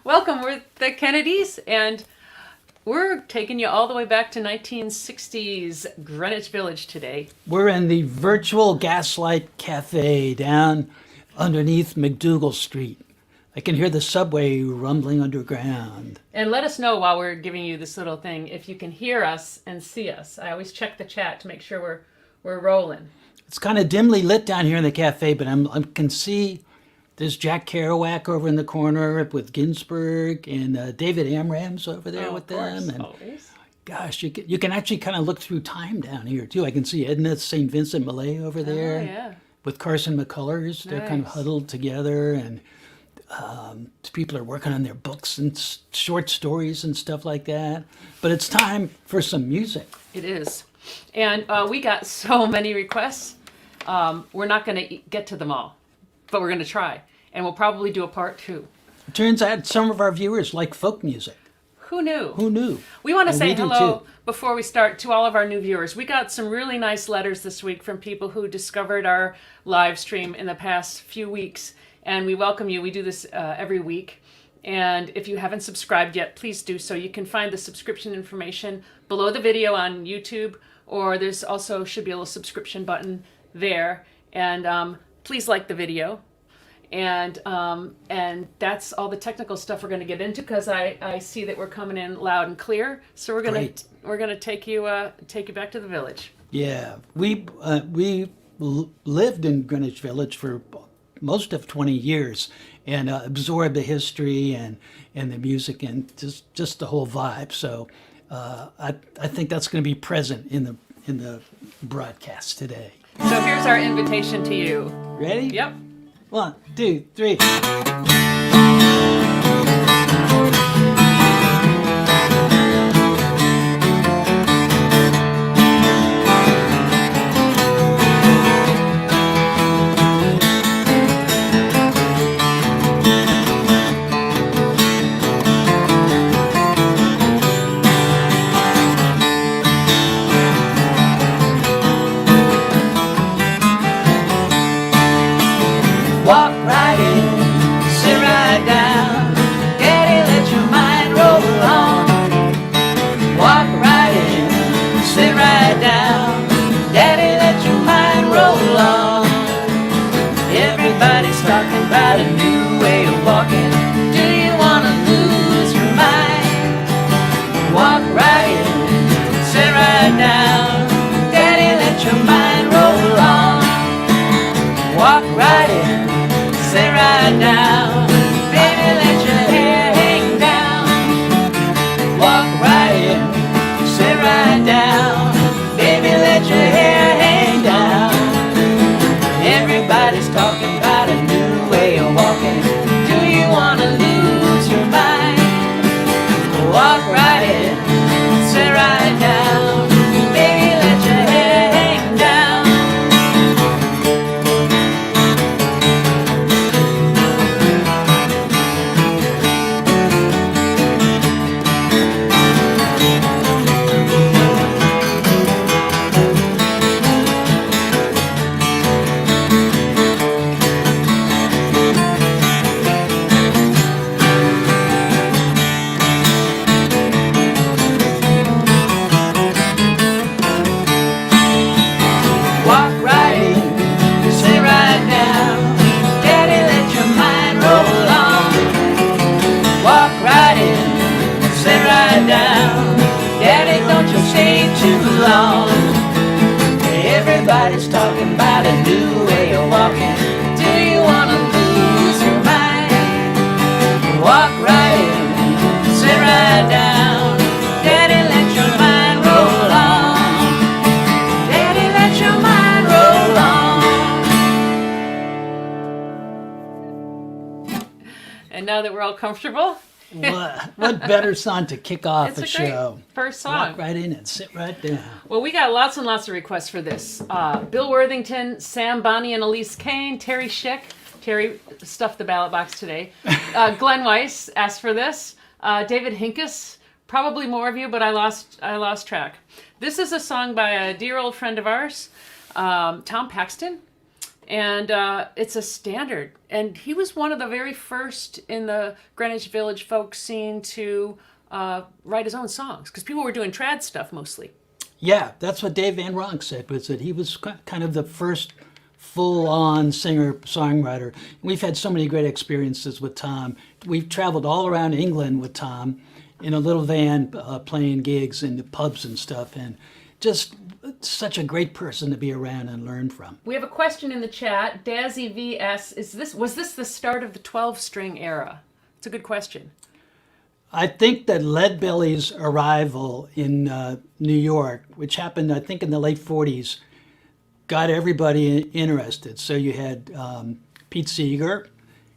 Welcome, we're the Kennedys, and we're taking you all the way back to 1960s Greenwich Village today. We're in the virtual Gaslight Cafe down underneath McDougal Street. I can hear the subway rumbling underground. And let us know while we're giving you this little thing if you can hear us and see us. I always check the chat to make sure we're rolling. It's kind of dimly lit down here in the cafe, but I can see there's Jack Kerouac over in the corner with Ginsberg, and David Amram's over there with them. And always. gosh, you can actually kind of look through time down here too. I can see Edna St. Vincent Millay over there. Oh, yeah. With Carson McCullers. They're kind of Nice. huddled together, and people are working on their books and short stories and stuff like that. But it's time for some music. It is. And we got so many requests. We're not going to get to them all, but we're going to try. And we'll probably do a part 2. It turns out some of our viewers like folk music. Who knew? Who knew? We want to And say we do hello too. before we start to all of our new viewers. We got some really nice letters this week from people who discovered our live stream in the past few weeks. And we welcome you. We do this every week. And if you haven't subscribed yet, please do so. You can find the subscription information below the video on YouTube, or there's also should be a little subscription button there. And please like the video. And that's all the technical stuff we're going to get into, because I see that we're coming in loud and clear. So Great. we're gonna take you back to the village. Yeah, we lived in Greenwich Village for most of 20 years and absorbed the history and the music and just the whole vibe. So I think that's going to be present in the broadcast today. So here's our invitation to you. Ready? Yep. 1, 2, 3. Walk right in, sit right down. Daddy, let your mind roll on. Walk right in, sit right down. Daddy, let your mind roll on. Everybody's talking about a new way of walking. Do you wanna lose your mind? Walk right in, sit right down. Daddy, let your mind roll on. Walk right in, sit right down. Baby, let your hair hang down. Walk right in, sit right down. Baby, let your hair hang down. Everybody's talking about a new way of walking. Do you wanna lose your mind? Walk right in, sit right down. Baby, let your hair hang down. Walk right in, sit right down. Daddy, let your mind roll on. Walk right in, sit right down. Daddy, don't you stay too long. Everybody's talking about a new way of walking. Do you wanna lose your mind? Walk right in, sit right down. Daddy, let your mind roll on. Daddy, let your mind roll on. And now that we're all comfortable, What better song to kick off it's a a great show? first song. Walk right in and sit right down. Well, we got lots and lots of requests for this. Bill Worthington, Sam Bonney and Elise Kane, Terry Schick. Terry stuffed the ballot box today. Glenn Weiss asked for this. David Hinkus, probably more of you, but I lost track. This is a song by a dear old friend of ours, Tom Paxton. and it's a standard. And he was one of the very first in the Greenwich Village folk scene to write his own songs, because people were doing trad stuff mostly. Yeah, that's what Dave Van Ronk said, was that he was kind of the first full-on singer-songwriter. We've had so many great experiences with Tom. We've traveled all around England with Tom in a little van, playing gigs in the pubs and stuff, and just such a great person to be around and learn from. We have a question in the chat. Dazzy VS, was this the start of the 12-string era? It's a good question. I think that Leadbelly's arrival in New York, which happened, I think, in the late 40s, got everybody interested. So you had Pete Seeger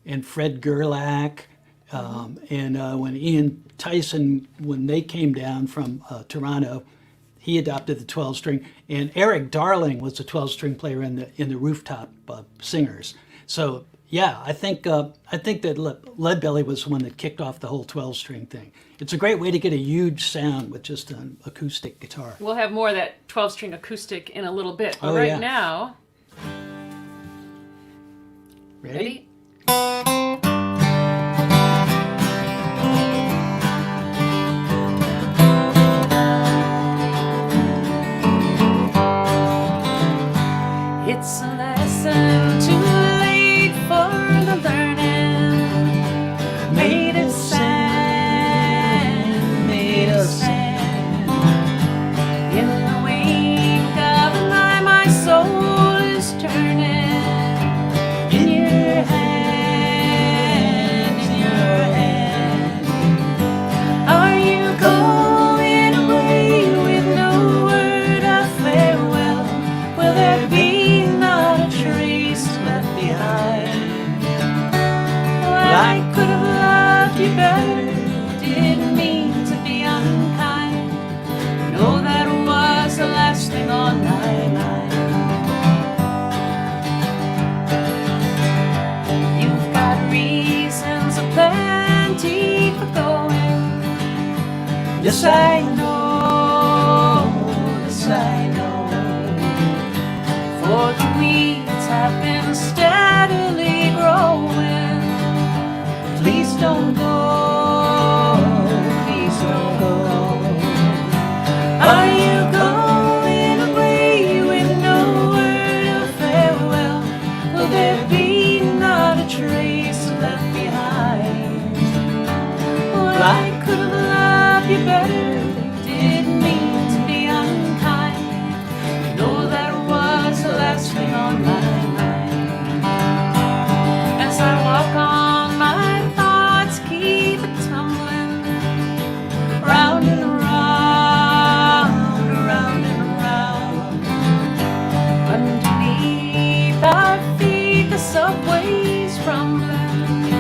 and Fred Gerlach, and when Ian Tyson, when they came down from Toronto, he adopted the 12-string. And Eric Darling was a 12-string player in the Rooftop Singers. So yeah, I think that Leadbelly was the one that kicked off the whole 12-string thing. It's a great way to get a huge sound with just an acoustic guitar. We'll have more of that 12-string acoustic in a little bit. But Oh, right yeah. now, Ready? ready? It's a lesson too late for the learning. Made it sad, made us sad. In the wake of an eye, my soul is turning. In your hand, in your hand. Are you going away with no word of farewell? Will there be not a trace left behind? Well, I could have loved you better, didn't mean to be unkind. No, that was the last thing on my mind. You've got reasons aplenty for going. Yes, I know, yes, I know. For the weeds have been steadily growing. Please don't go, please don't go. Are you going away with no word of farewell? Will there be not a trace left behind? Well, I could have loved you better, didn't mean to be unkind. No, that was the last thing on my mind. As I walk on, my thoughts keep tumbling round and around, around and around. Underneath our feet, the subway's rumbling.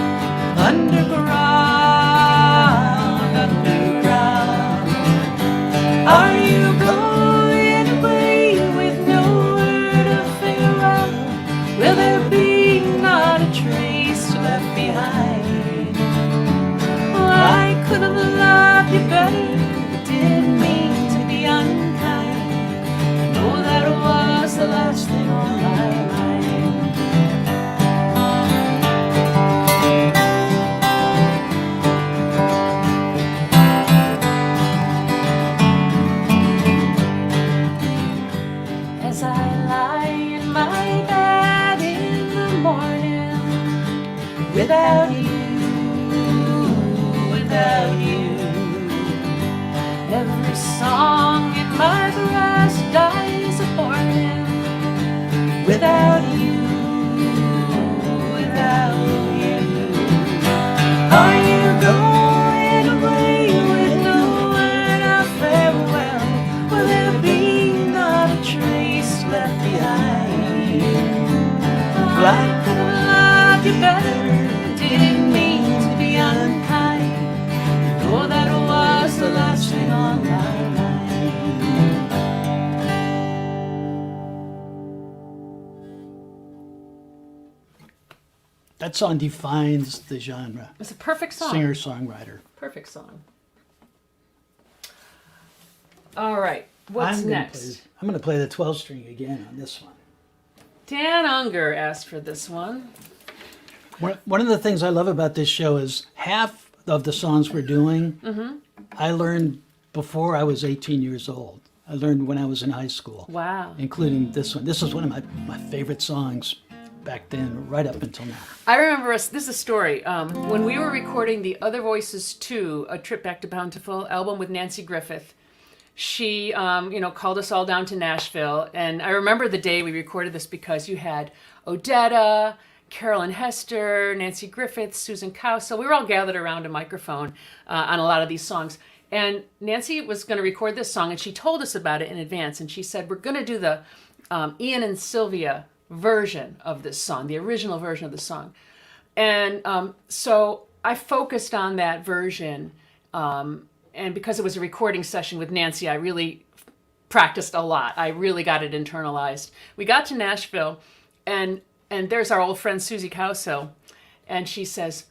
Underground, underground. Are you going away with no word of farewell? Will there be not a trace left behind? Well, I could have loved you better, didn't mean to be unkind. No, that was the last thing on my mind. As I lie in my bed in the morning, without you, without you, every song in my breast dies a morning. Without you, without you. Are you going away with no word of farewell? Will there be not a trace left behind? Well, I could have loved you better, didn't mean to be unkind. No, that was the last thing on my mind. That song defines the genre. It's a perfect song. Singer-songwriter. Perfect song. All right. What's I'm gonna next? I'm going to play the 12-string again on this one. Dan Unger asked for this one. One of the things I love about this show is half of the songs we're doing, I learned before I was 18 years old. I learned when I was in high school. Wow. Including this one. This was one of my favorite songs back then, right up until now. I remember us, this is a story. When we were recording the Other Voices 2, A Trip Back to Bountiful album with Nancy Griffith, she, called us all down to Nashville. And I remember the day we recorded this because you had Odetta, Carolyn Hester, Nancy Griffith, Susan Cowsill. We were all gathered around a microphone on a lot of these songs. And Nancy was going to record this song, and she told us about it in advance. And she said, we're going to do the Ian and Sylvia version of this song, the original version of the song. And so I focused on that version. And because it was a recording session with Nancy, I really practiced a lot. I really got it internalized. We got to Nashville, and there's our old friend Susie Cowsill, and she says,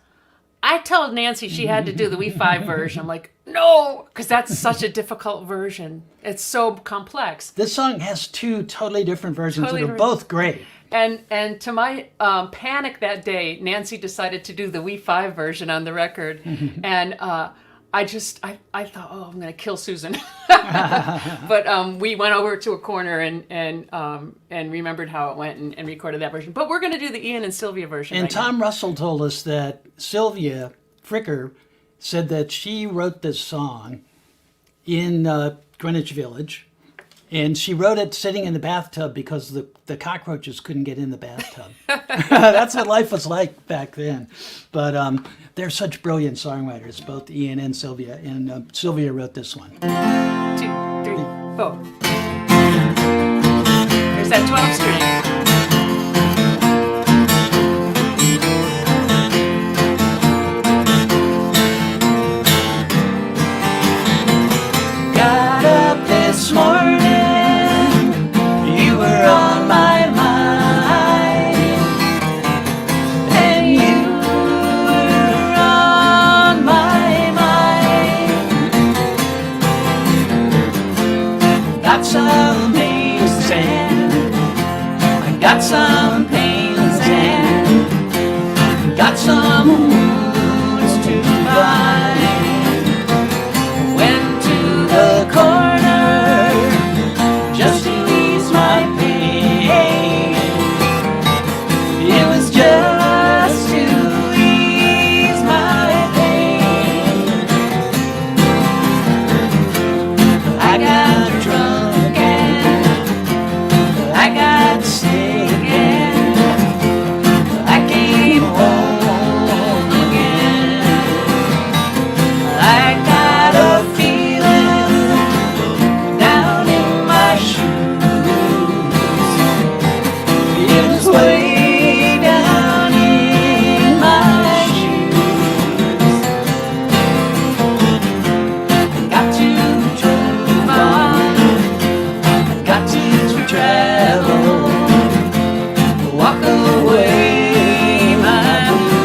I told Nancy she had to do the We5 version. I'm like, no, because that's such a difficult version. It's so complex. This song has two totally different versions Totally that are different. both great. And to my panic that day, Nancy decided to do the We5 version on the record. And I thought, oh, I'm going to kill Susan. But we went over to a corner and remembered how it went and recorded that version. But we're going to do the Ian and Sylvia version. And right Tom Russell told us that Sylvia Fricker said that she wrote this song in Greenwich Village. And she wrote it sitting in the bathtub because the cockroaches couldn't get in the bathtub. That's what life was like back then. But they're such brilliant songwriters, both Ian and Sylvia. And Sylvia wrote this one. 2, 3, 4. There's that 12 string. Got up this morning, you were on my mind, and you were on my mind. Got some pains and I got some pains and got some wounds to bind. Went to the corner just to ease my pain. It was just to ease my pain. I got drunk and I got sick and I came home again. I got a feeling down in my shoes. It was way down in my shoes. Got to drive on, got to travel, walk away my blues.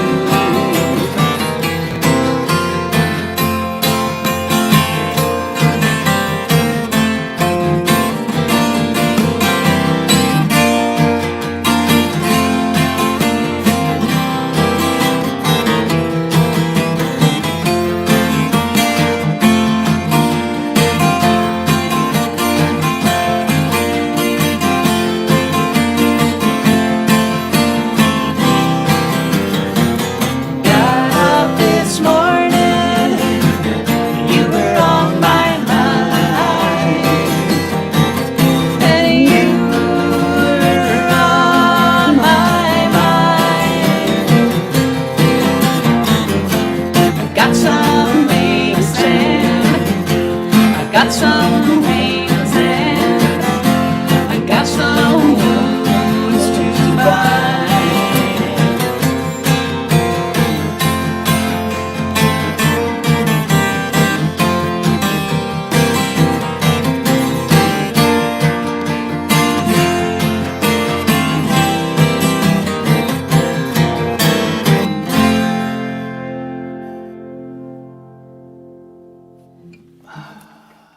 Got up this morning, you were on my mind, and you were on my mind. I got some pains and I got some pains and I got some wounds to bind.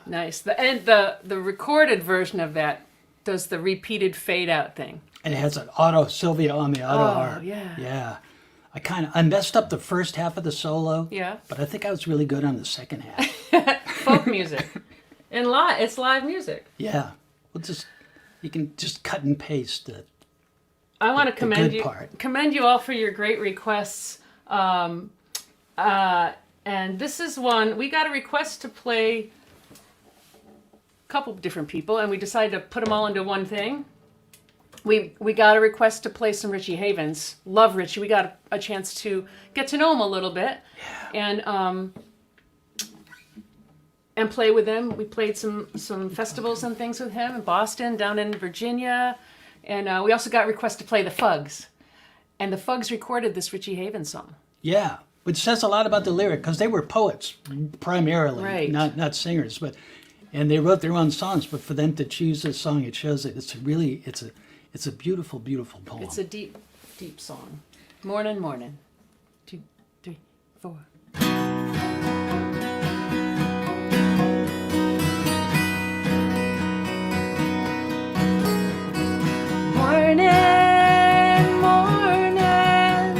Nice. The recorded version of that does the repeated fade out thing. And it has an auto Sylvia on the auto harp. yeah. Yeah. I messed up the first half of the solo. Yeah. But I think I was really good on the second half. Folk music. And it's live music. Yeah. You can just cut and paste it. I want to good part. commend you all for your great requests. And this is one, we got a request to play a couple different people, and we decided to put them all into one thing. We got a request to play some Richie Havens. Love Richie. We got a chance to get to know him a little bit. Yeah. And play with him. We played some festivals and things with him in Boston, down in Virginia. And we also got a request to play the Fugs. And the Fugs recorded this Richie Havens song. Yeah. Which says a lot about the lyric, because they were poets primarily, Right. not singers. And they wrote their own songs, but for them to choose this song, it shows that it's a beautiful, beautiful poem. It's a deep, deep song. Morning, morning. 2, 3, 4. Morning, morning,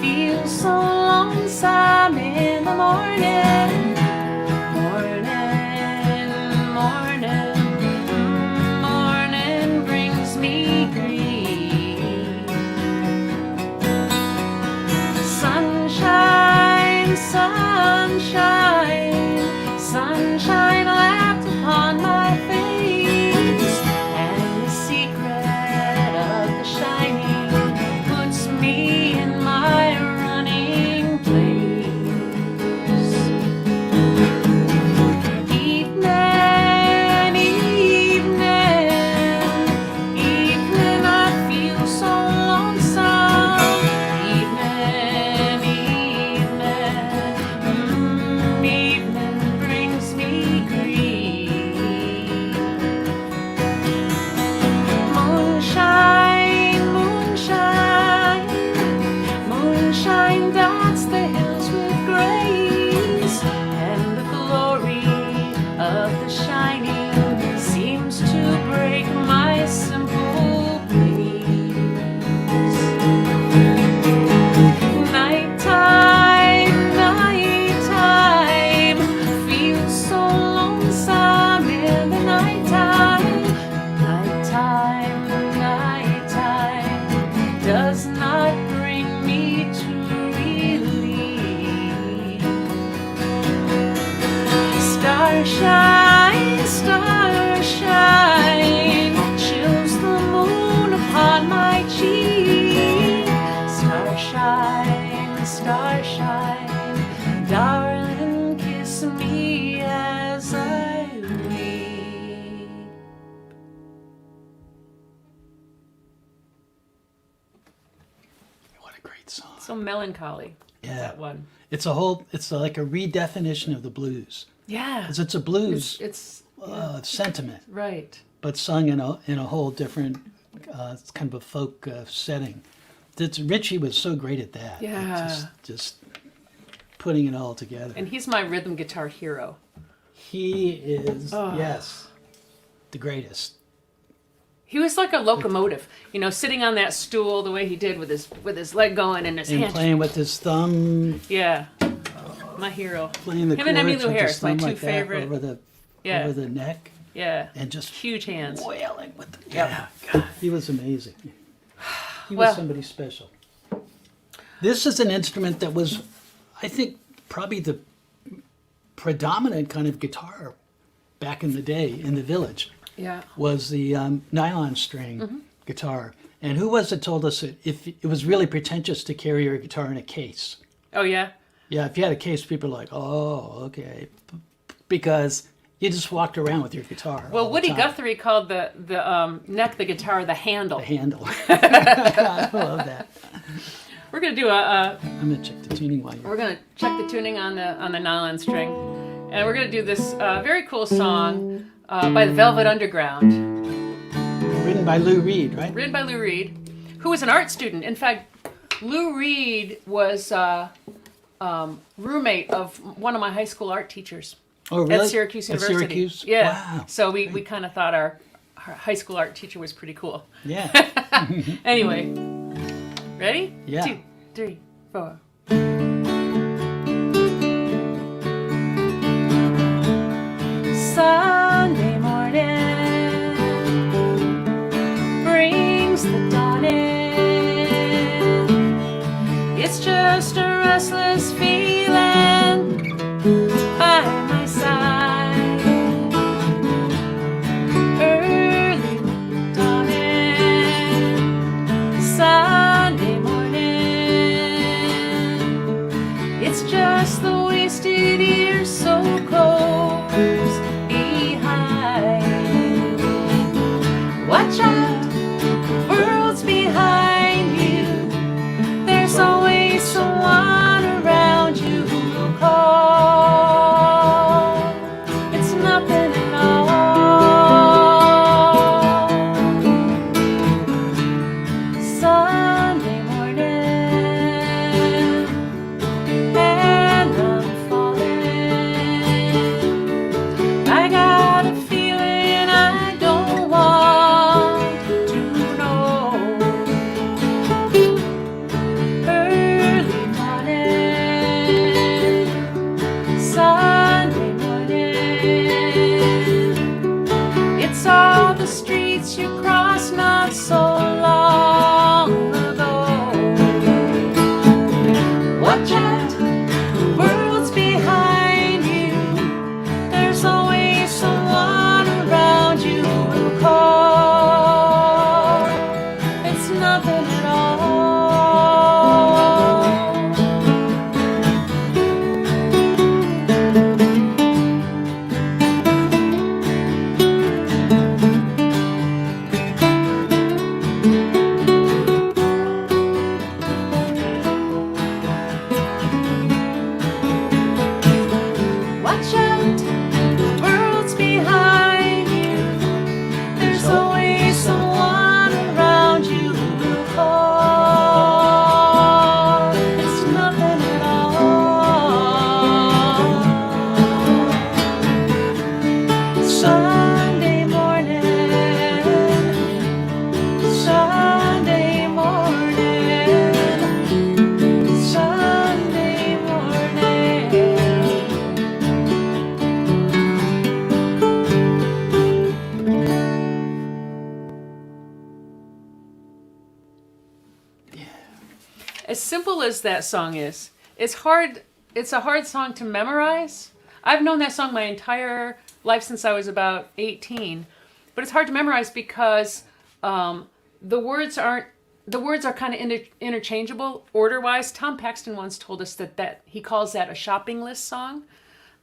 feel so lonesome in the morning. Morning, morning, morning brings me grief. Sunshine, sunshine, sunshine lapped upon my face, and the secret of the shining puts me in my running place. Evening, evening, evening, I feel so lonesome. Evening, evening brings me grief. Moonshine, moonshine, moonshine dots the hills with grace, and the glory of the shining seems to break my simple pace. Nighttime, nighttime, feels so lonesome in the nighttime. Nighttime, nighttime, does not bring me to relief. Starshine, starshine, chills the moon upon my cheek. Starshine, starshine, darling, kiss me as I weep. What a great song. So melancholy. Yeah. That one. It's like a redefinition of the blues. Yeah. Because it's a blues It's sentiment, right. but sung in a whole different, it's kind of a folk setting. Richie was so great at that. Yeah. Just putting it all together. And he's my rhythm guitar hero. He is, Oh. yes, the greatest. He was like a locomotive, sitting on that stool the way he did with his leg going and his And hand. playing with his thumb, Yeah. My hero. playing the Him and chords Emmylou with Harris, his my thumb two like that favorite. over the neck, Yeah. and just Huge hands. wailing with the, Yep. yeah, God, he was amazing. He Well- was somebody special. This is an instrument that was, I think, probably the predominant kind of guitar back in the day in the village, Yeah. was the nylon string Mm-hmm. guitar. And who was it told us that if it was really pretentious to carry your guitar in a case? Oh yeah. Yeah, if you had a case, people were like, oh, okay. Because you just walked around with your guitar. Well, all the Woody time. Guthrie called the neck the guitar the handle. The handle. I love that. We're gonna do I'm going to check the tuning while you're. we're gonna check the tuning on the nylon string, and we're gonna do this very cool song by the Velvet Underground, Written by Lou Reed, right? written by Lou Reed, who was an art student. In fact, Lou Reed was roommate of one of my high school art teachers Oh, really? at Syracuse At University. Syracuse? Yeah. Wow. So we kind of thought our our high school art teacher was pretty cool. Yeah. Anyway, ready? Yeah. 2, 3, 4. Sunday morning brings the dawn in. It's just a restless feeling by my side. Early dawning, Sunday morning. It's just the wasted years so close behind. Watch out, the world's behind you. There's always someone around you who will call. It's nothing at all. Sunday morning, and I'm falling. I got a feeling I don't want to know. Early morning, Sunday morning. It's all the streets you crossed not so long ago. Watch out, the world's behind you. There's always someone around you who will call. It's nothing at all. Watch out, the world's behind you. There's always someone around you who will call. It's nothing at all. Sunday morning, Sunday morning, Sunday morning. As simple as that song is, it's hard. It's a hard song to memorize. I've known that song my entire life since I was about 18, but it's hard to memorize because the words are kind of interchangeable order-wise. Tom Paxton once told us that he calls that a shopping list song.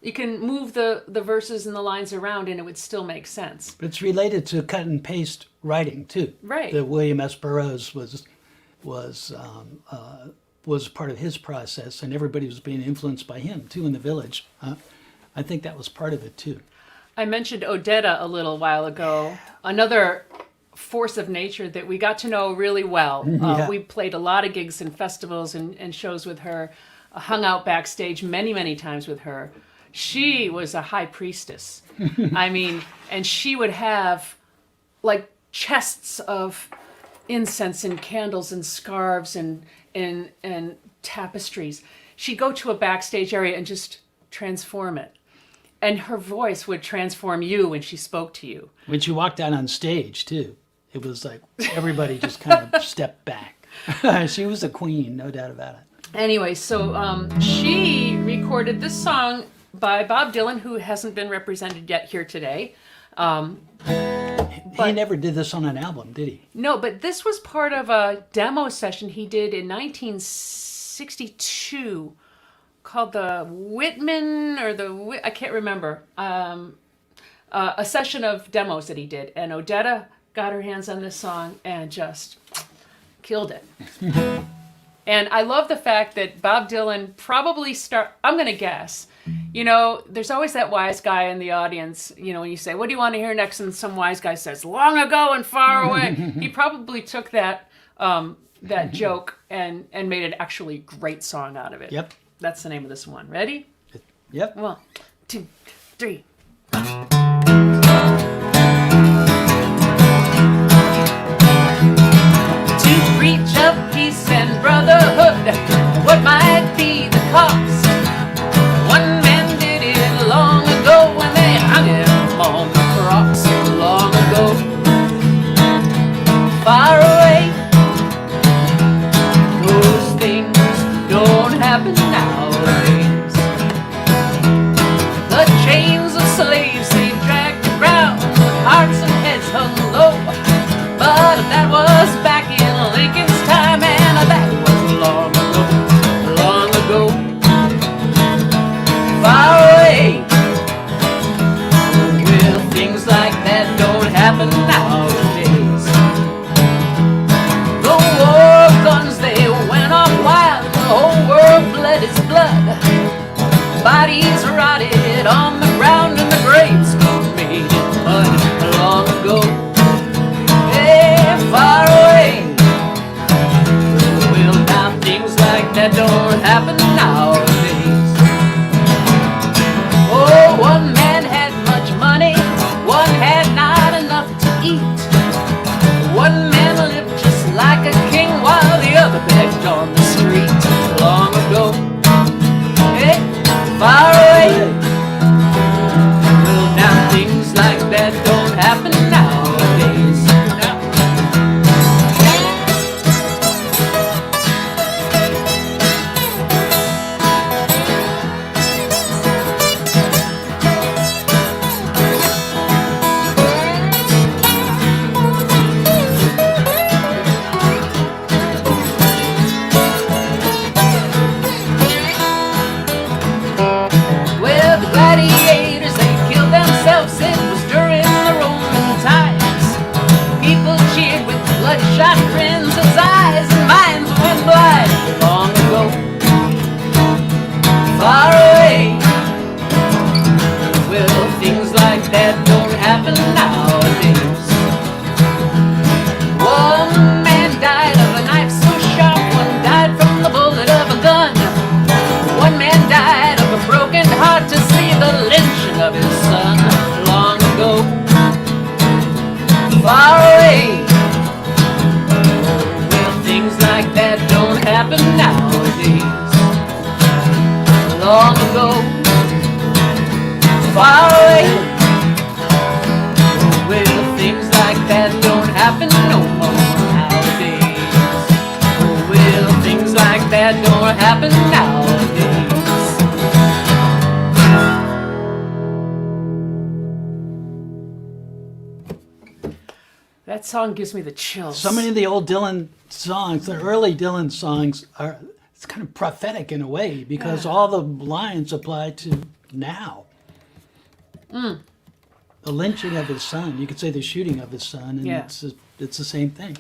You can move the verses and the lines around and it would still make sense. But it's related to cut and paste writing too. Right. That William S. Burroughs was part of his process, and everybody was being influenced by him too in the Village. I think that was part of it too. I mentioned Odetta a little while ago. Another force of nature that we got to know really well. Yeah. We played a lot of gigs and festivals and shows with her, hung out backstage many, many times with her. She was a high priestess. I mean, and she would have like chests of incense and candles and scarves and tapestries. She'd go to a backstage area and just transform it. And her voice would transform you when she spoke to you. When she walked out on stage too, it was like everybody just kind of stepped back. She was a queen, no doubt about it. Anyway, so she recorded this song by Bob Dylan, who hasn't been represented yet here today. He never did this on an album, did he? No, but this was part of a demo session he did in 1962 called the Whitman I can't remember. A session of demos that he did. And Odetta got her hands on this song and just killed it. And I love the fact that Bob Dylan probably I'm going to guess, there's always that wise guy in the audience, when you say, what do you want to hear next? And some wise guy says, long ago and far away. He probably took that joke and made an actually great song out of it. Yep. That's the name of this one. Ready? Yep. 1, 2, 3. reach of peace and brotherhood, what might be the cost? One man did it long ago when they hung him on the cross. Long ago, far away. Those things don't happen nowadays. The chains of slaves they dragged the ground, hearts and heads hung low. But that was back in Lincoln's time, and that was long ago, long ago, far away. Well, things like that don't happen nowadays. The war guns, they went off wild, the whole world bled its blood. Bodies rotted on the ground and the graves were made in mud. Long ago, far away. Well, now things like that don't happen nowadays. Oh, one man had much money, one had not enough to eat. One man lived just like a king while the other begged on the street. Long ago, hey, far away. Well, now things like that don't happen nowadays. Well, the gladiators, they killed themselves. It was during the Roman times. People cheered with bloodshot grins as eyes and minds went blind. Long ago, far away. Well, things like that don't happen nowadays. One man died of a knife so sharp, one died from the bullet of a gun. One man died of a broken heart to see the lynching of his son. Long ago, far away. Well, things like that don't happen nowadays. Long ago, far away. Well, things like that don't happen no more nowadays. Well, things like that don't happen nowadays. That song gives me the chills. So many of the old Dylan songs, the early Dylan songs, are it's kind of prophetic in a way because all the lines apply to now. The lynching of his son, you could say the shooting of his son, and Yeah. it's the same thing.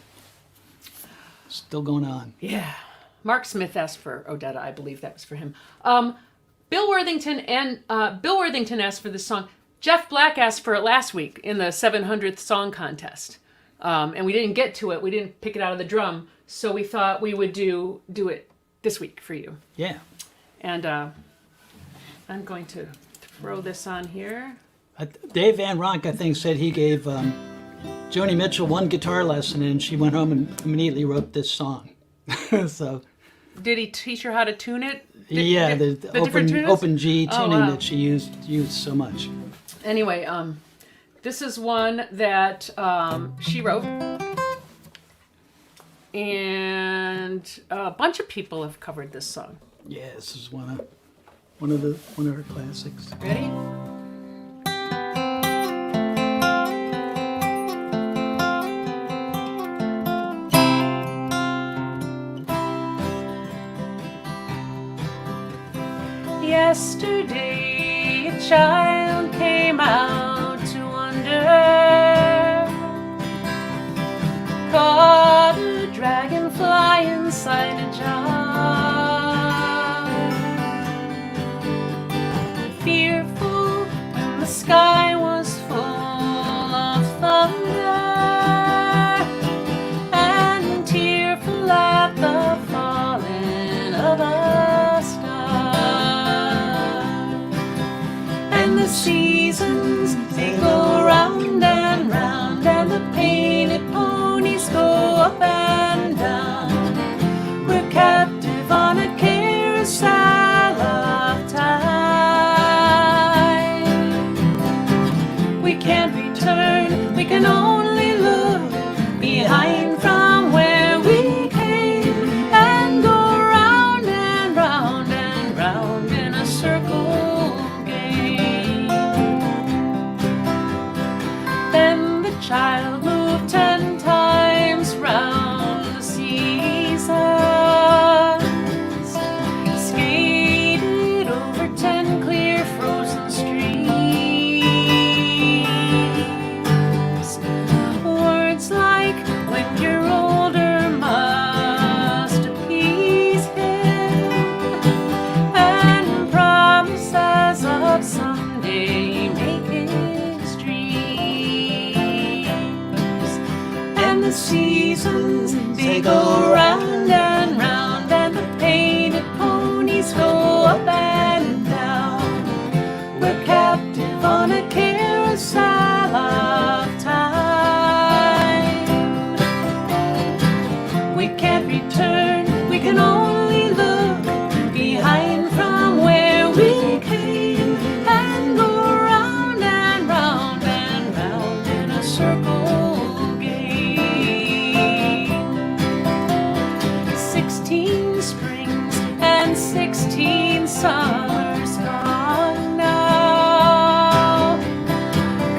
Still going on. Yeah. Mark Smith asked for Odetta. I believe that was for him. Bill Worthington asked for this song. Jeff Black asked for it last week in the 700th song contest. And we didn't get to it. We didn't pick it out of the drum. So we thought we would do it this week for you. Yeah. And I'm going to throw this on here. Dave Van Ronk, I think, said he gave Joni Mitchell one guitar lesson and she went home and immediately wrote this song. So Did he teach her how to tune it? the different tuners? open G tuning wow. that she used so much. Anyway, this is one that she wrote, and a bunch of people have covered this song. Yeah, this is one of her classics. Ready? Yesterday, a child came out to wander, caught a dragonfly inside a jar. Fearful when the sky was full of thunder, and tearful at the falling of a star. And the seasons, they go round and round, and the painted ponies go up and down. and 16 summers gone now.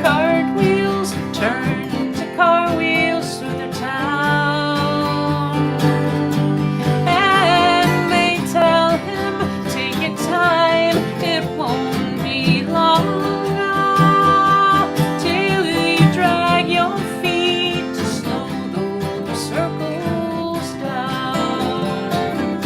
Cartwheels turn to car wheels through the town, and they tell him, take your time, it won't be long now, till you drag your feet to slow those circles down.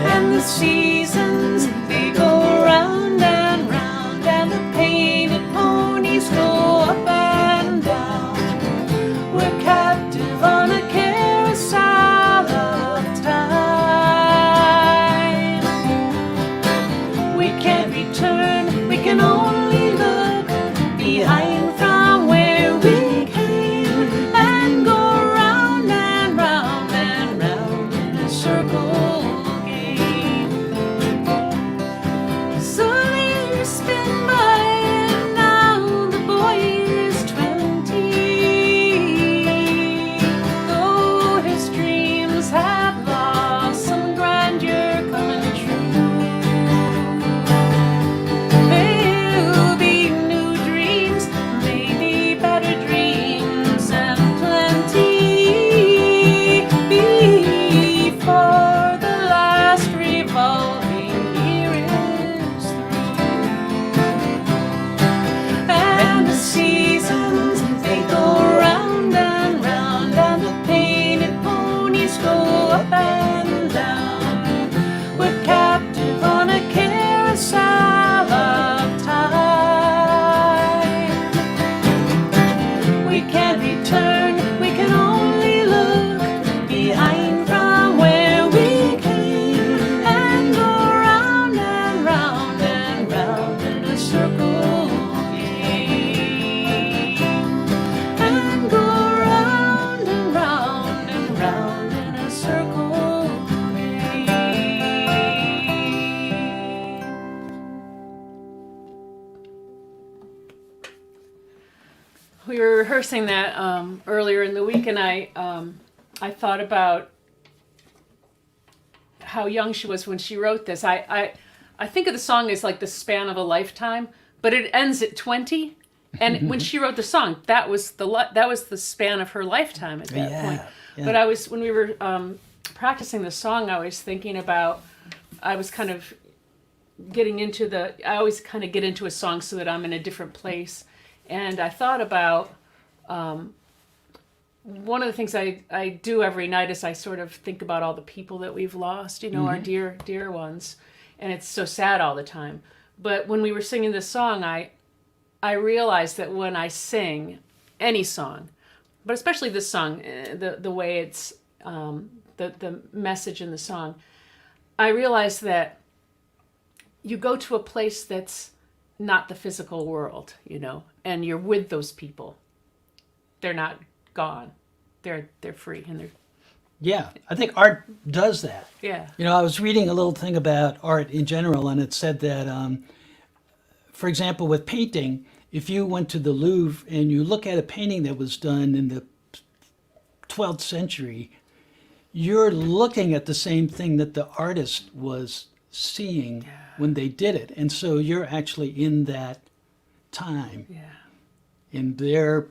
And the seasons, they go round and round, and the painted ponies go up and down. We're captive on a carousel of time. We can't return, we can only look behind from where we came, and go round and round and round in a circle game. So the years spin by, and now the boy is 20. Though his dreams have lost some grandeur coming true, there'll be new dreams, maybe better dreams, and plenty before the last revolving year is through. And the seasons, they go round and round, and the painted ponies go up and down. We're captive on a carousel of time. We can't return, we can only look behind from where we came, and go round and round and round in a circle game, and go round and round and round in a circle game. We were rehearsing that earlier in the week, and I thought about how young she was when she wrote this. I think of the song as like the span of a lifetime, but it ends at 20. And when she wrote the song, that was the span of her lifetime at that point. Yeah. But when we were practicing the song, I was thinking about, I was kind of getting into I always kind of get into a song so that I'm in a different place. And I thought about, one of the things I do every night is I sort of think about all the people that we've lost, our dear, dear ones. And it's so sad all the time. But when we were singing this song, I realized that when I sing any song, but especially this song, the way it's, the message in the song, I realized that you go to a place that's not the physical world, and you're with those people. They're not gone. They're free, and they're, Yeah, I think art does that. yeah. I was reading a little thing about art in general, and it said that, for example, with painting, if you went to the Louvre and you look at a painting that was done in the 12th century, you're looking at the same thing that the artist was seeing when they did it. And so you're actually in that time. Yeah. And they're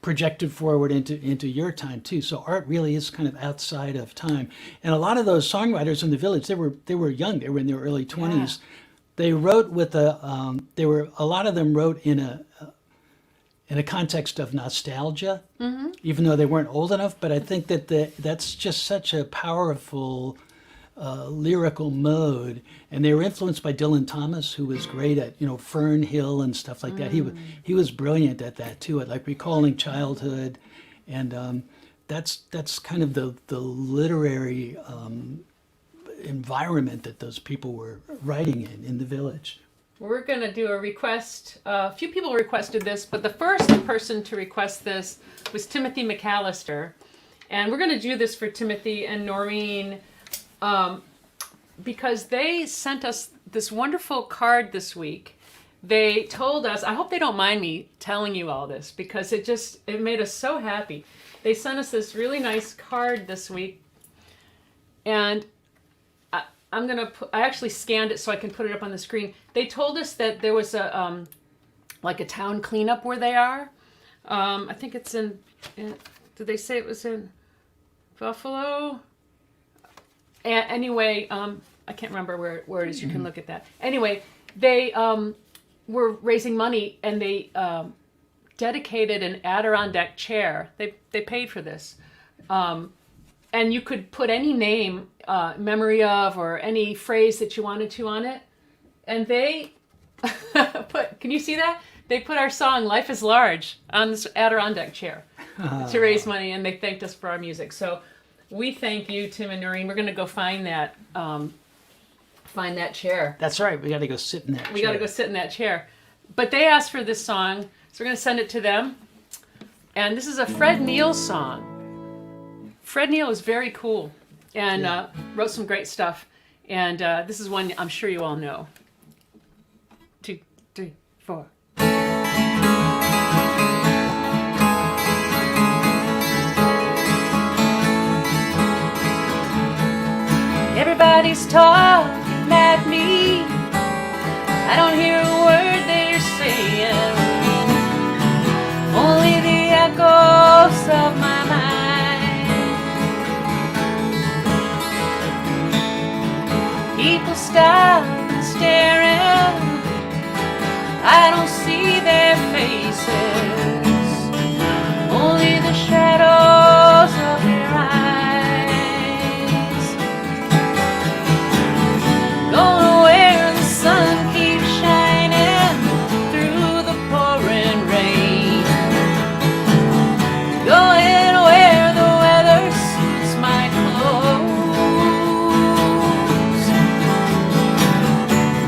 projected forward into your time too. So art really is kind of outside of time. And a lot of those songwriters in the Village, they were young. They were in their early 20s. Yeah. They wrote with a lot of them wrote in a context of nostalgia, even though they weren't old enough. But I think that that's just such a powerful lyrical mode, and they were influenced by Dylan Thomas, who was great at Fern Hill and stuff like that. He was brilliant at that too, at like recalling childhood, and that's kind of the literary environment that those people were writing in the Village. We're going to do a request. A few people requested this, but the first person to request this was Timothy McAllister. And we're going to do this for Timothy and Noreen because they sent us this wonderful card this week. They told us, I hope they don't mind me telling you all this because it made us so happy. They sent us this really nice card this week. And I'm gonna put, I actually scanned it so I can put it up on the screen. They told us that there was a like a town cleanup where they are. I think it's in did they say it was in Buffalo? Anyway, I can't remember where it is. You can look at that. Anyway, they were raising money, and they dedicated an Adirondack chair. They paid for this. And you could put any name, memory of, or any phrase that you wanted to on it. And they put, can you see that? They put our song, Life is Large, on this Adirondack chair to raise money, and they thanked us for our music. So we thank you, Tim and Noreen. We're going to go find that chair. That's right. We got to go sit in that chair. We got to go sit in that chair. But they asked for this song, so we're going to send it to them. And this is a Fred Neil song. Fred Neil is very cool and wrote some great stuff. And this is one I'm sure you all know. 2, 3, 4. Everybody's talking at me. I don't hear a word they're saying. Only the echoes of my mind. People stop and staring. I don't see their faces. Only the shadows of their eyes. Going where the sun keeps shining through the pouring rain. Going where the weather suits my clothes.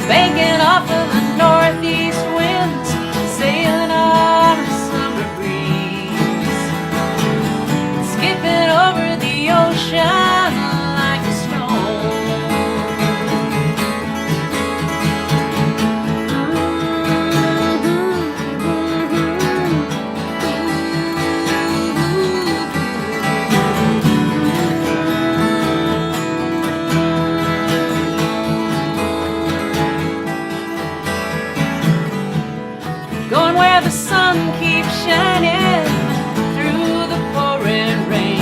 Banking off of the northeast winds, sailing on a summer breeze. Skipping over the ocean like a stone. Going where the sun keeps shining through the pouring rain.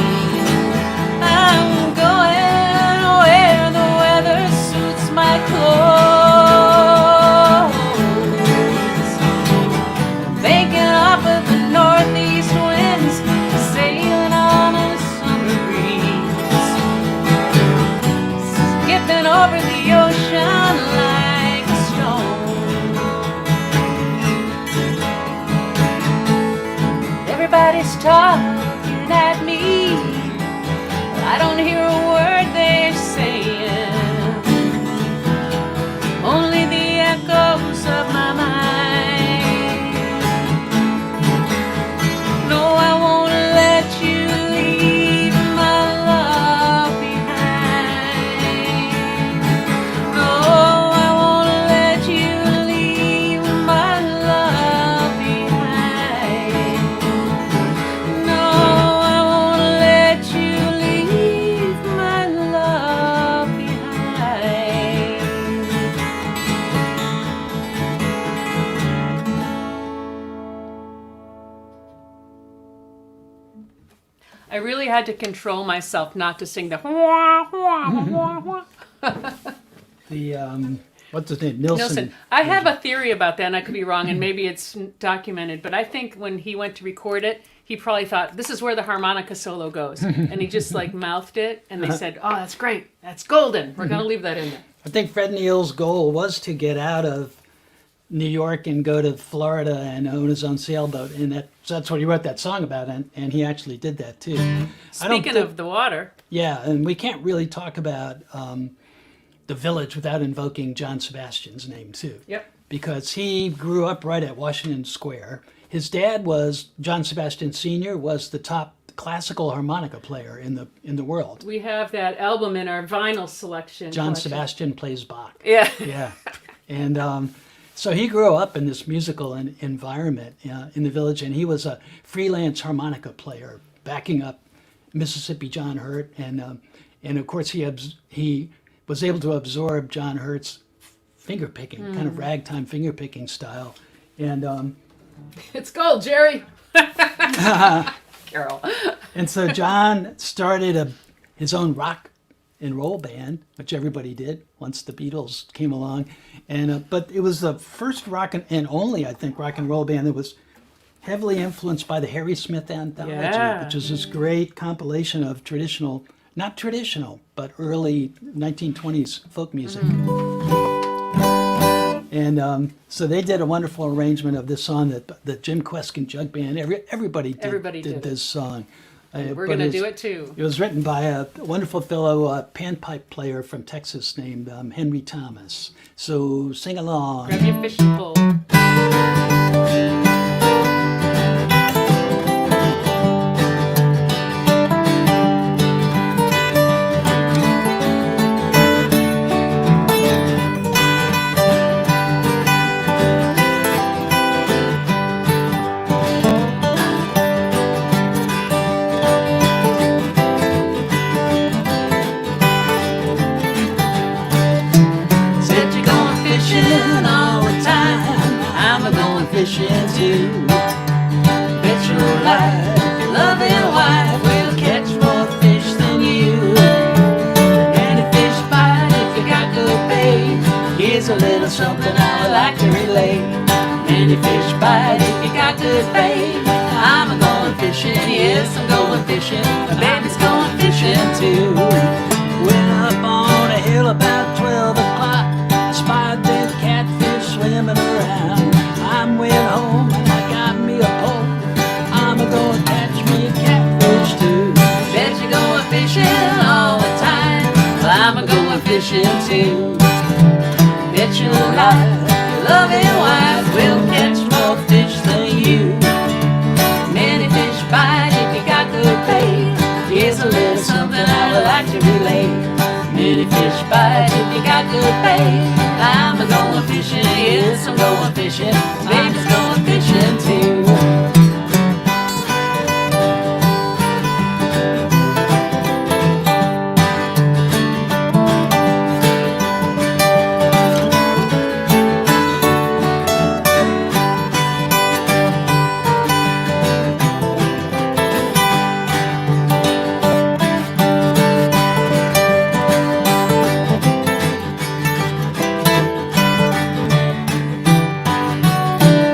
I'm going where the weather suits my clothes. Banking off of the northeast winds, sailing on a summer breeze. Skipping over the ocean like a stone. Everybody's talking at me. I don't hear a word they're saying. Only the echoes of my mind. No, I won't let you leave my love behind. No, I won't let you leave my love behind. No, I won't let you leave my love behind. I really had to control myself not to sing the wah, wah, wah, wah. The what's his name? Nilsson. Nilsson. I have a theory about that, and I could be wrong, and maybe it's documented, but I think when he went to record it, he probably thought, this is where the harmonica solo goes. And he just like mouthed it, and they said, oh, that's great. That's golden. We're going to leave that in there. I think Fred Neil's goal was to get out of New York and go to Florida and own his own sailboat, and that's what he wrote that song about, and he actually did that too. Speaking of the water, Yeah, and we can't really talk about the Village without invoking John Sebastian's name too. Yep. Because he grew up right at Washington Square. His dad was John Sebastian Sr. was the top classical harmonica player in the world. we have that album in our vinyl selection. John collection. Sebastian plays Bach. Yeah. Yeah, and so he grew up in this musical environment in the Village, and he was a freelance harmonica player, backing up Mississippi John Hurt, and of course he was able to absorb John Hurt's finger picking, kind Hmm. of ragtime finger picking style. And It's gold, Jerry. Carol. and so John started his own rock and roll band, which everybody did once the Beatles came along. And but it was the first and only, I think, rock and roll band that was heavily influenced by the Harry Smith Anthology, Yeah. which is this great compilation of traditional, not traditional, but early 1920s folk music. And so they did a wonderful arrangement of this song that Jim Kweskin Jug Band, everybody did it. this song. We're But going to it's- do it too. It was written by a wonderful fellow panpipe player from Texas named Henry Thomas. So sing along. Grab your fishing pole. Said you're going fishing all the time. I'm a going fishing too. Bet your life, your loving wife will catch more fish than you. And a fish bite if you got good bait. Here's a little something I would like to relate. And a fish bite if you got good bait. I'm a going fishing, yes, I'm going fishing. My baby's going fishing too. Went up on a hill about 12 o'clock. I spied them catfish swimming around. I went home and I got me a pole. I'm a gonna catch me a catfish too. Bet you're going fishing all the time. Well, I'm a going fishing too. Bet your life, your loving wife will catch more fish than you. Many fish bite if you got good bait. Here's a little something I would like to relate. Many fish bite if you got good bait. I'm a going fishing, yes, I'm going fishing. Baby's going fishing too.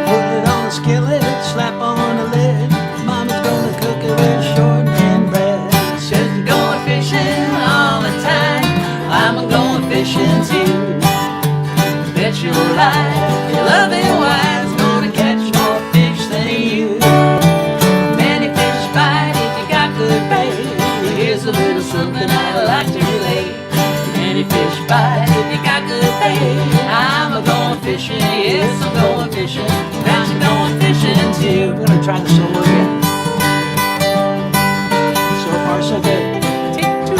Put it on a skillet, slap on the lid. Mama's gonna cook it with shortening bread. Says you're going fishing all the time. I'm a going fishing too. Bet your life, your loving wife's gonna catch more fish than you. Many fish bite if you got good bait. Here's a little something I'd like to relate. Many fish bite if you got good bait. I'm a going fishing, yes, I'm going fishing. Bet you're going fishing too. We're gonna try the solo again. So far, so good. Take two.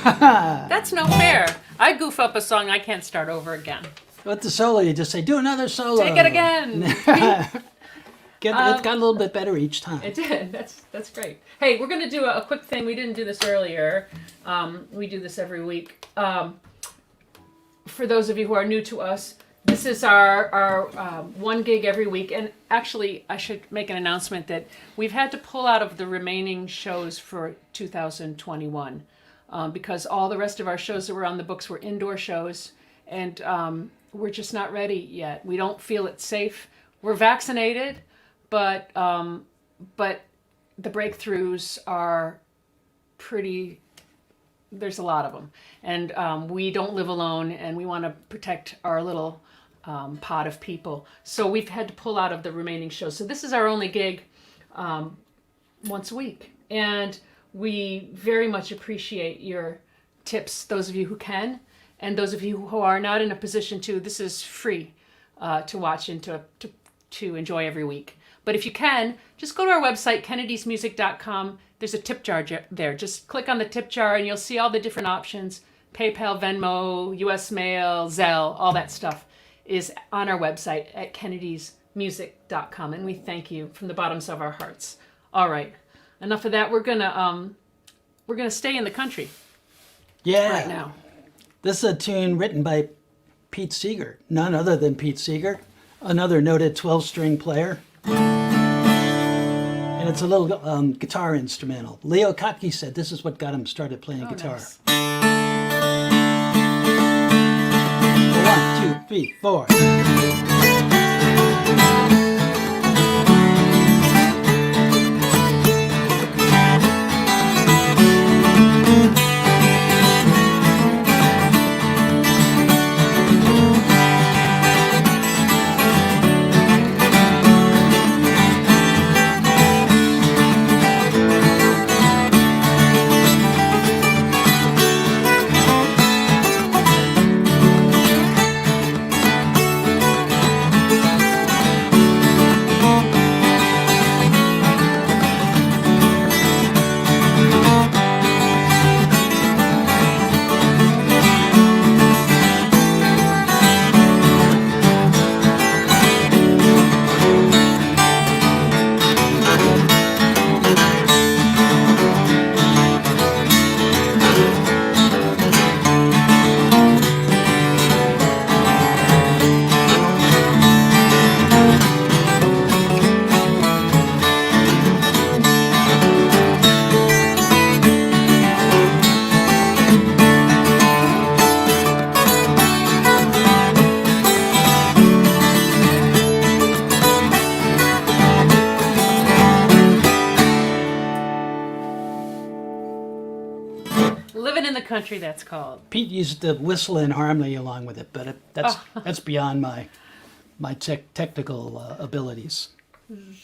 That's no fair. I goof up a song, I can't start over again. With the solo, you just say, do another solo. Take it again. It got a little bit better each time. It did. That's great. Hey, we're gonna do a quick thing. We didn't do this earlier. We do this every week. For those of you who are new to us, this is our one gig every week. And actually, I should make an announcement that we've had to pull out of the remaining shows for 2021 because all the rest of our shows that were on the books were indoor shows, and we're just not ready yet. We don't feel it's safe. We're vaccinated, but the breakthroughs are pretty. There's a lot of them, and we don't live alone, and we want to protect our little pod of people. So we've had to pull out of the remaining shows. So this is our only gig once a week, and we very much appreciate your tips, those of you who can, and those of you who are not in a position to. This is free to watch and to to enjoy every week. But if you can, just go to our website, kennedysmusic.com. There's a tip jar there. Just click on the tip jar and you'll see all the different options. PayPal, Venmo, US Mail, Zelle, all that stuff is on our website at kennedysmusic.com. And we thank you from the bottoms of our hearts. All right, enough of that. We're gonna stay in the country Yeah. right now. This is a tune written by Pete Seeger, none other than Pete Seeger, another noted 12-string player. And it's a little guitar instrumental. Leo Kottke said this is what got him started playing guitar. Nice. 1, 2, 3, 4. Living in the country, that's called. Pete used to whistle in harmony along with it, but that's beyond my technical abilities.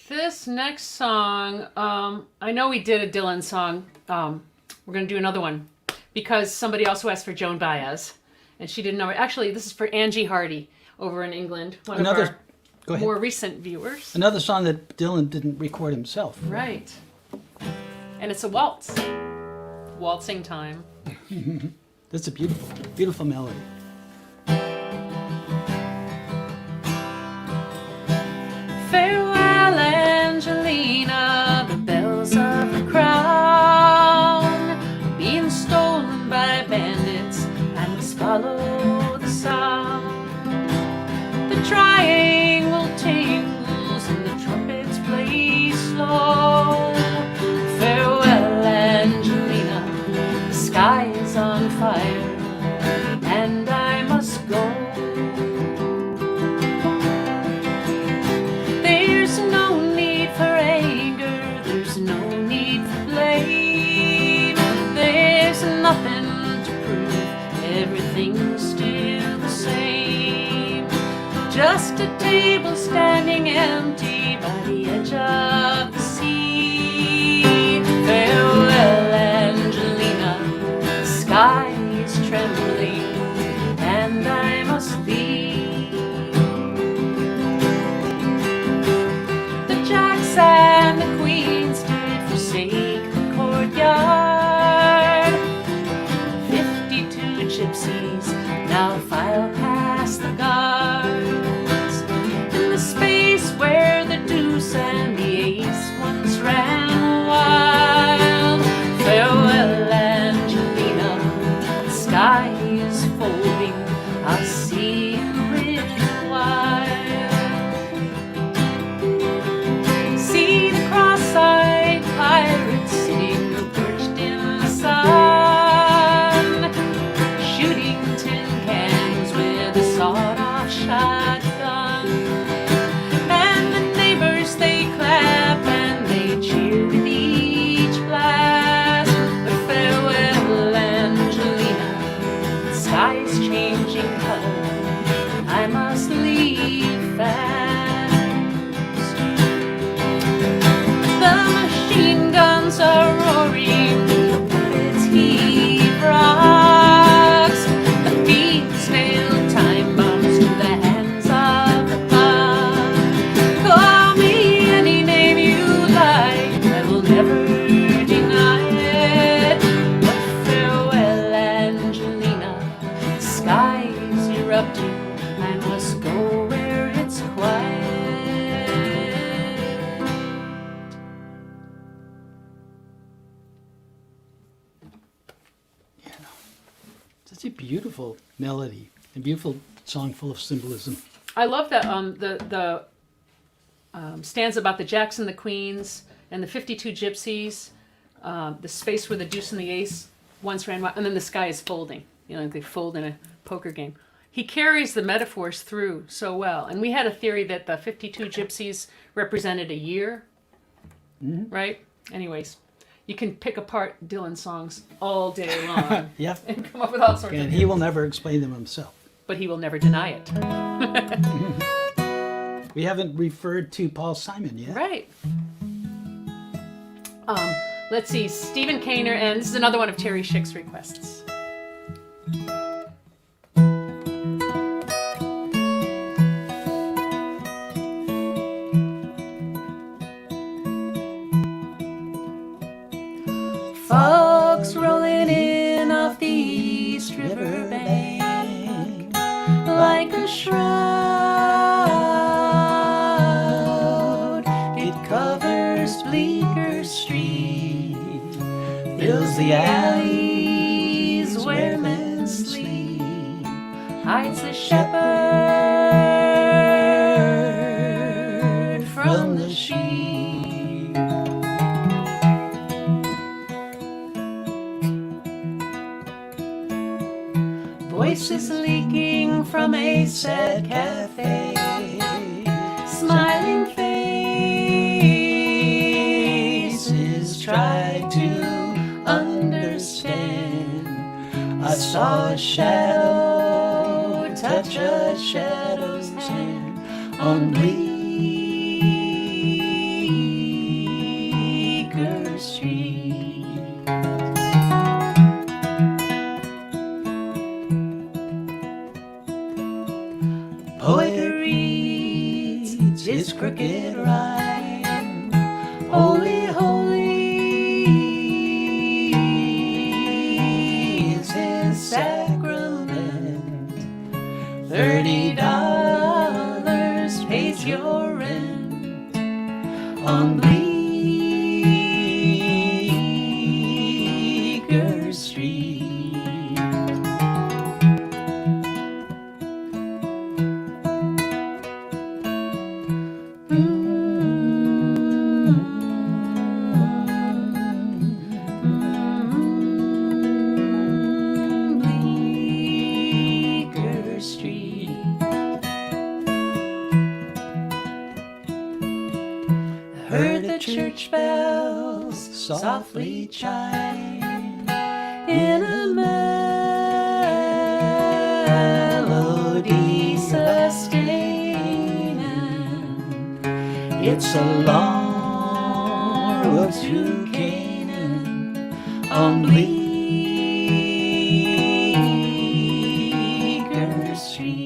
This next song, I know we did a Dylan song. We're going to do another one because somebody also asked for Joan Baez, and she didn't know it. Actually, this is for Angie Hardy over in England, one Go of our ahead. more recent viewers. Another song that Dylan didn't record himself. Right. And it's a waltz. Waltzing time. That's a beautiful, beautiful melody. Farewell, Angelina, the bells of the crown, being stolen by bandits, I must follow the sound. The triangle tingles and the trumpets play slow. Farewell, Angelina, the sky is on fire, and I must go. There's no need for anger, there's no need for blame. There's nothing to prove, everything's still the same. Just a table standing empty by the edge of the sea. Farewell, Angelina, the sky is trembling, and I must leave. The jacks and the queens did forsake the courtyard. 52 gypsies now file past the guards. In the space where the deuce and the ace once ran wild. Farewell, Angelina, the sky is folding, I'll see you in a while. See the cross-eyed pirates sitting perched in the sun, shooting tin cans with It's a beautiful melody, a beautiful song full of symbolism. I love that the stanza about the jacks and the queens and the 52 gypsies, the space where the deuce and the ace once ran wild, and then the sky is folding. You know, like they fold in a poker game. He carries the metaphors through so well. And we had a theory that the 52 gypsies represented a year, right? Anyways, you can pick apart Dylan's songs all day long Yeah. and come up with all sorts And of he will never explain them himself. but he will never deny it. We haven't referred to Paul Simon yet. Right. Let's see, Stephen Kaner, and this is another one of Terry Schick's requests. Fogs rolling in off the East River bank like a shroud. It covers Bleecker Street, fills the alleys where men sleep, hides the shepherd from the sheep. Voices leaking from a sad cafe, smiling faces try to understand. I saw a shadow touch a shadow's hand on Bleecker Street. Poet reads his crooked rhyme. Holy, holy is his sacrament. $30 pays your rent on Bleecker Street. Bleecker Street. I heard the church bells softly chime in a melody sustaining. It's a long road to Canaan on Bleecker Street.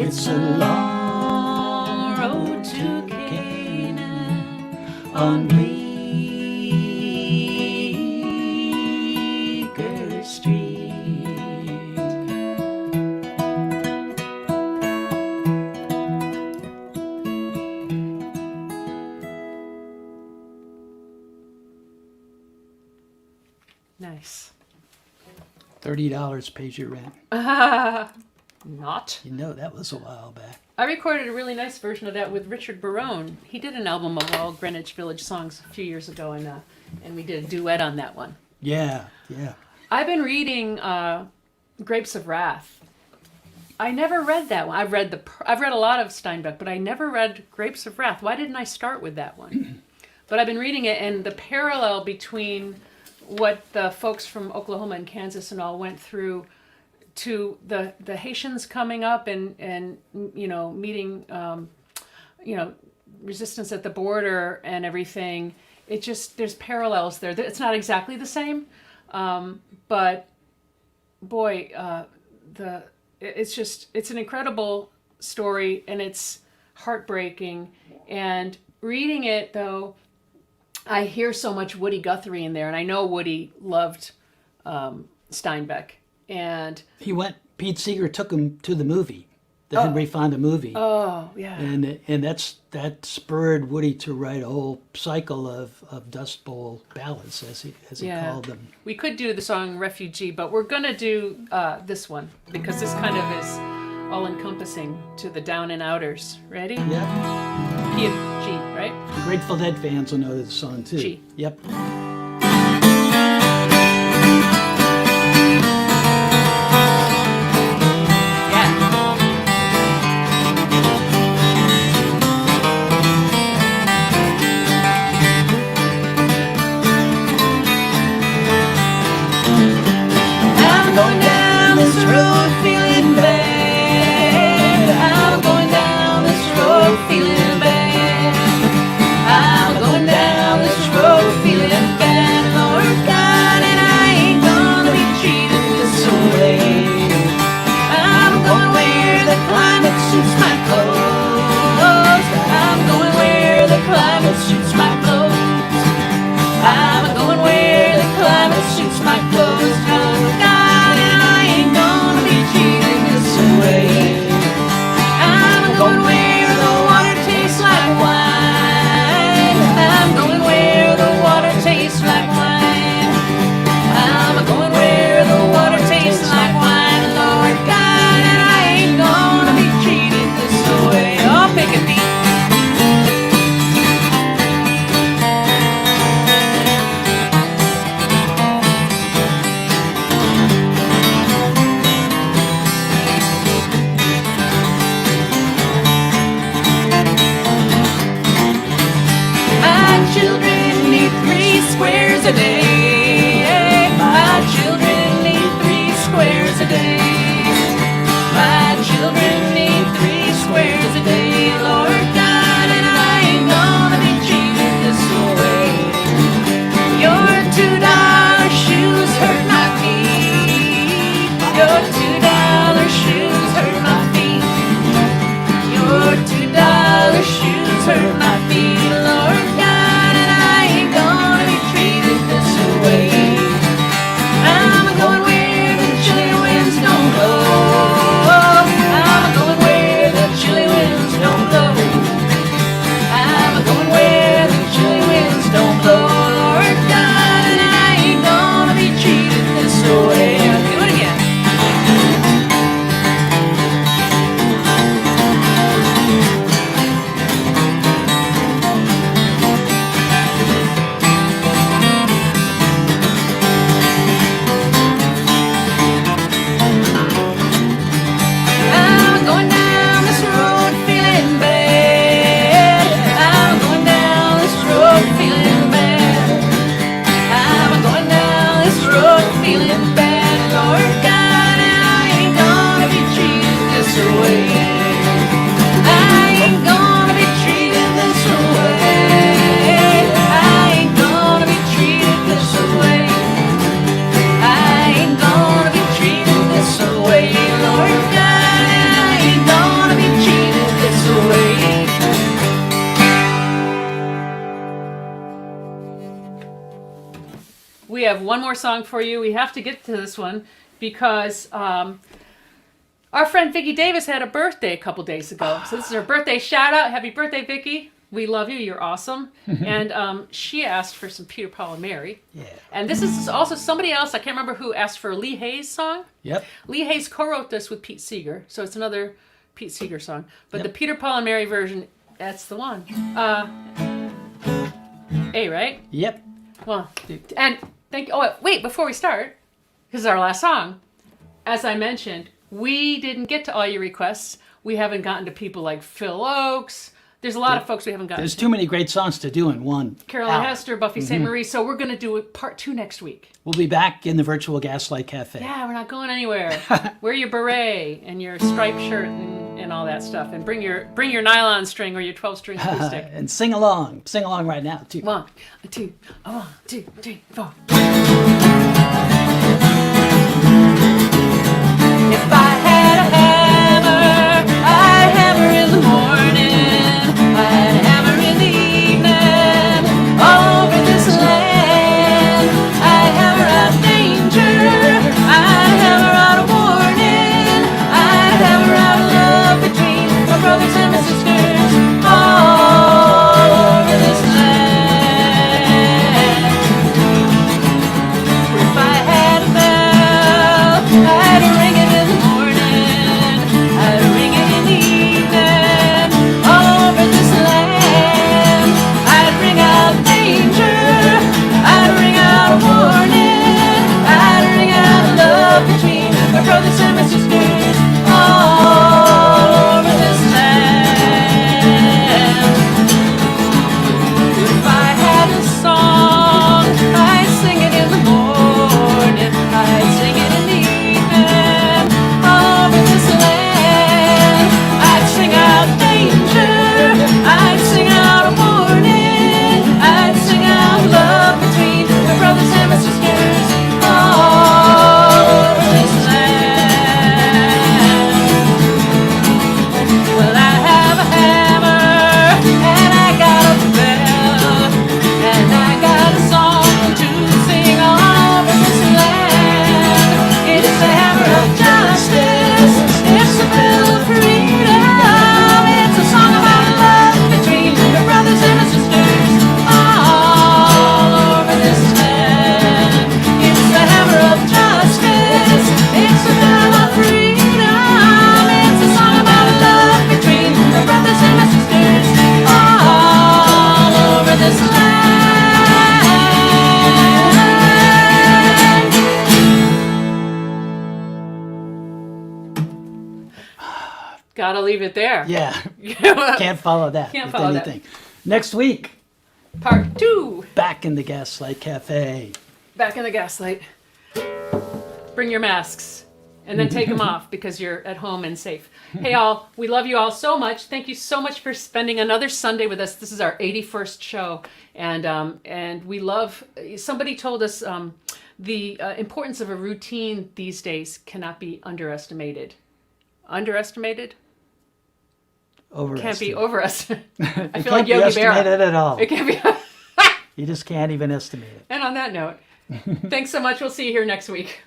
It's a long road to Canaan on Bleecker Street. Nice. $30 pays your rent. Not. You know, that was a while back. I recorded a really nice version of that with Richard Barone. He did an album of all Greenwich Village songs a few years ago, and we did a duet on that one. Yeah, yeah. I've been reading Grapes of Wrath. I never read that one. I've read a lot of Steinbeck, but I never read Grapes of Wrath. Why didn't I start with that one? But I've been reading it, and the parallel between what the folks from Oklahoma and Kansas and all went through to the Haitians coming up and you know, meeting you know, resistance at the border and everything. It just, there's parallels there. It's not exactly the same, but boy, it's an incredible story, and it's heartbreaking. And reading it, though, I hear so much Woody Guthrie in there, and I know Woody loved Steinbeck. And Pete Seeger took him to the movie, the Henry Fonda movie. oh yeah, And that spurred Woody to write a whole cycle of Dust Bowl ballads, as he called them. We could do the song Refugee, but we're gonna do this one because this kind of is all encompassing to the down and outers. Ready? Yep. Key of G, right? Grateful Dead fans will know the song too. G. Yep. I'm going down this road feeling bad. I'm going down this road feeling bad. I'm going down this road feeling bad, Lord God, and I ain't gonna be treated this way. I'm going where the climate suits my clothes. I'm going where the climate suits my clothes. I'm going where the climate suits my clothes, Lord God, and I ain't gonna be treated this way. I'm going where the water tastes like wine. I'm going where the water tastes like wine. I'm going where the water tastes like wine, Lord God, and I ain't gonna be treated this way. Oh, pick a beat. My children need 3 squares a day. My children need 3 squares a day. My children need 3 squares a day, Lord God, and I ain't gonna be treated this way. Your $2 shoes hurt my feet. Your $2 shoes hurt my feet. Your $2 shoes hurt my feet, Lord God, and I ain't gonna be treated this way. I'm going where the chilly winds don't blow. I'm going where the chilly winds don't blow. I'm going where the chilly winds don't blow, Lord God, and I ain't gonna be treated this way. Do it again. I'm going down this road feeling bad. I'm going down this road feeling bad. I'm going down this road feeling bad, Lord God, and I ain't gonna be treated this way. I ain't gonna be treated this way. I ain't gonna be treated this way. I ain't gonna be treated this way, Lord God, and I ain't gonna be treated this way. We have one more song for you. We have to get to this one because our friend Vicki Davis had a birthday a couple days ago. So this is her birthday shout out. Happy birthday, Vicki. We love you. You're awesome. And she asked for some Peter, Paul, and Mary. Yeah. And this is also somebody else. I can't remember who asked for a Lee Hayes song. Yep. Lee Hayes co-wrote this with Pete Seeger. So it's another Pete Seeger song. But Yep. the Peter, Paul, and Mary version, that's the one. A, right? Yep. Well, and thank you. Oh, wait, before we start, this is our last song. As I mentioned, we didn't get to all your requests. We haven't gotten to people like Phil Oakes. There's a lot of folks we haven't gotten There's to. too many great songs to do in one. Caroline hour. Hester, Buffy St. Marie. So we're going to do part 2 next week. We'll be back in the virtual Gaslight Cafe. Yeah, we're not going anywhere. Wear your beret and your striped shirt and all that stuff. And bring your nylon string or your 12-string acoustic. And sing along. Sing along right now, too. 1, 2, 1, 2, 3, 4. If I had a hammer, I'd hammer in the morning, I'd hammer in the evening, all over Gotta leave it there. Yeah, Yeah. can't follow that Can't with follow that. anything. Next week, Part 2. back in the Gaslight Cafe. Back in the gaslight. Bring your masks and then take them off because you're at home and safe. Hey, all, we love you all so much. Thank you so much for spending another Sunday with us. This is our 81st show, and we love. Somebody told us the importance of a routine these days cannot be underestimated. Underestimated? Can't be overestimated. I feel like Can't be Yogi Berra. estimated at all. It can't be. You just can't even estimate it. And on that note, thanks so much. We'll see you here next week.